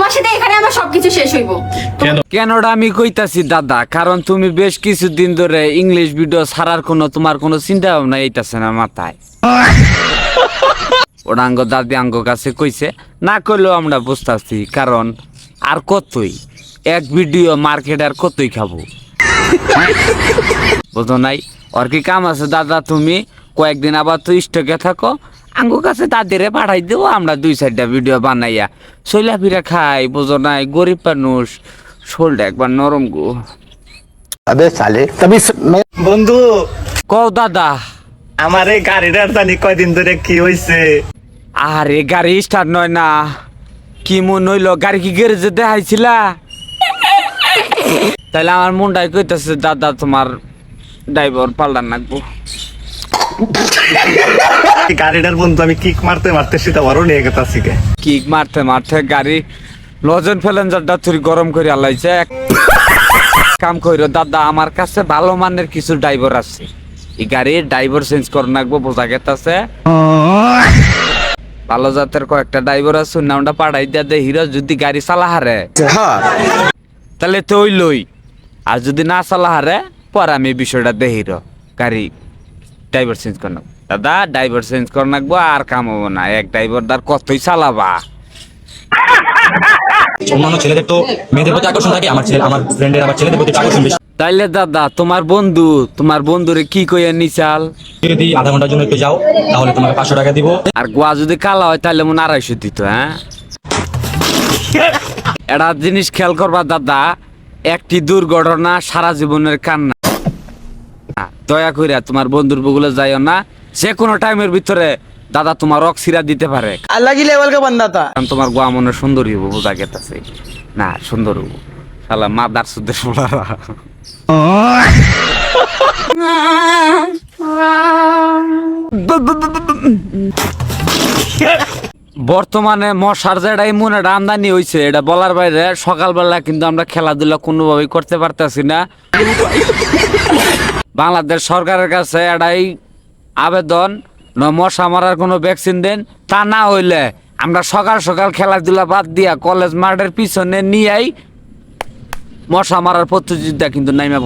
তোমার সাথে এখানে আমার সবকিছু শেষ হইব। কেনটা আমি কইতাছি দাদা, কারণ তুমি বেশ কিছুদিন ধরে ইংলিশ ভিডিও ছাড়ার তোমার কোনো চিন্তা ভাবনা এইতাছে না মাথায়। ওরা আঙ্গ দাদি আঙ্গ কাছে কইছে, না কইলেও আমরা বুঝতেছি, কারণ আর কতই এক ভিডিও মার্কেট আর কতই খাবো, বুঝো নাই? ওর কি কাম আছে দাদা, তুমি কয়েকদিন আবার তো স্টকে থাকো, আঙ্গ কাছে দাদিরে পাঠাই দেবো, আমরা 2-4টা ভিডিও বানাইয়া চইলা ফিরা খাই, বুঝো নাই? গরিব মানুষ, শোলটা একবার নরম গো। अबे साले तभी বন্ধু কও দাদা। আমার এই গাড়িটার জানি কয়দিন ধরে কি হইছে। আরে গাড়ি স্টার্ট নয় না, কি মন হইলো? গাড়ি কি গ্যারেজে দেখাইছিলা? তাইলে আমার মনটাই কইতাছে দাদা তোমার ড্রাইভার পাল্টান লাগবো। এই গাড়িটার বন্ধু আমি কিক মারতে মারতে সেটা বড় নিয়ে গেতাছি গে। কিক মারতে মারতে গাড়ি লজেন ফেলেন যারটা তুই গরম করে আলাইছে। কাম কইরো দাদা, আমার কাছে ভালো মানের কিছু ড্রাইভার আছে, এই গাড়ির ড্রাইভার চেঞ্জ করে রাখবো, বোঝা গেতাছে? ভালো জাতের কয়েকটা ড্রাইভার আছে, নামটা পাঠাই দিয়া দে হিরো, যদি গাড়ি চালা হারে তাহলে তো ওই লই, আর যদি না চালা হারে পরে আমি বিষয়টা দে হিরো, গাড়ি ড্রাইভার চেঞ্জ করে নেবো। দাদা ড্রাইভার চেঞ্জ করে রাখবো, আর কাম হবো না, এক ড্রাইভার দার কতই চালাবা। অন্যান্য ছেলেদের তো মেয়েদের প্রতি আকর্ষণ থাকে, আমার ফ্রেন্ডের আবার ছেলেদের প্রতি আকর্ষণ বেশি। তাইলে দাদা তোমার বন্ধুরে কি কইয়া নিচাল? যদি আধা ঘন্টার জন্য একটু যাও তাহলে তোমাকে 500 টাকা দিব। আর গোয়া যদি কালা হয় তাহলে মনে 250 দিত। হ্যাঁ, এটা জিনিস খেয়াল করবা দাদা, একটি দুর্ঘটনা সারা জীবনের কান্না। দয়া কইরা তোমার বন্ধুর বগুলো যাইও না, যে কোনো টাইমের ভিতরে দাদা তোমার অক্সিরা দিতে পারে। अलग ही लेवल का बंदा था। কারণ তোমার গোয়া মনে সুন্দরী হবো, বোঝা গেতাছে না? সুন্দর হবো, শালা মাদার সুদের শোনারা। বর্তমানে মশার যেটা ইমুনেটা আমদানি হয়েছে, এটা বলার বাইরে। সকালবেলা কিন্তু আমরা খেলাধুলা কোনোভাবেই করতে পারতেছি না। বাংলাদেশ সরকারের কাছে এটাই আবেদন, মশা মারার কোনো ভ্যাকসিন দেন, তা না হইলে আমরা সকাল সকাল খেলাধুলা বাদ দিয়া কলেজ মাঠের পিছনে নিয়েই মশা মারার প্রতিযোগিতা কিন্তু নাইমা।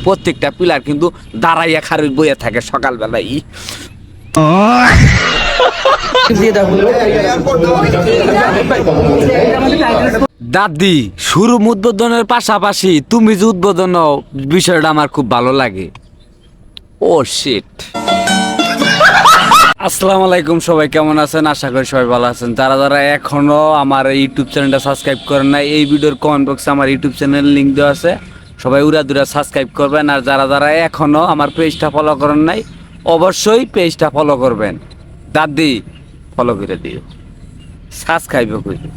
প্রত্যেকটা পিলার কিন্তু দাঁড়াইয়া খারি বইয়া থাকে সকালবেলায়। দাদি শুরু উদ্বোধনের পাশাপাশি তুমি যে উদ্বোধন হও, বিষয়টা আমার খুব ভালো লাগে। ও শিট। আসসালামু আলাইকুম, সবাই কেমন আছেন? আশা করি সবাই ভালো আছেন। যারা যারা এখনো আমার ইউটিউব চ্যানেলটা সাবস্ক্রাইব করেন নাই, এই ভিডিওর কমেন্ট বক্সে আমার ইউটিউব চ্যানেল লিঙ্ক দেওয়া আছে, সবাই উড়া সাবস্ক্রাইব করবেন। আর যারা যারা এখনো আমার পেজটা ফলো করেন নাই, অবশ্যই পেজটা ফলো করবেন। দাদি ফলো করে দিও, সাবস্ক্রাইবও করে দিও।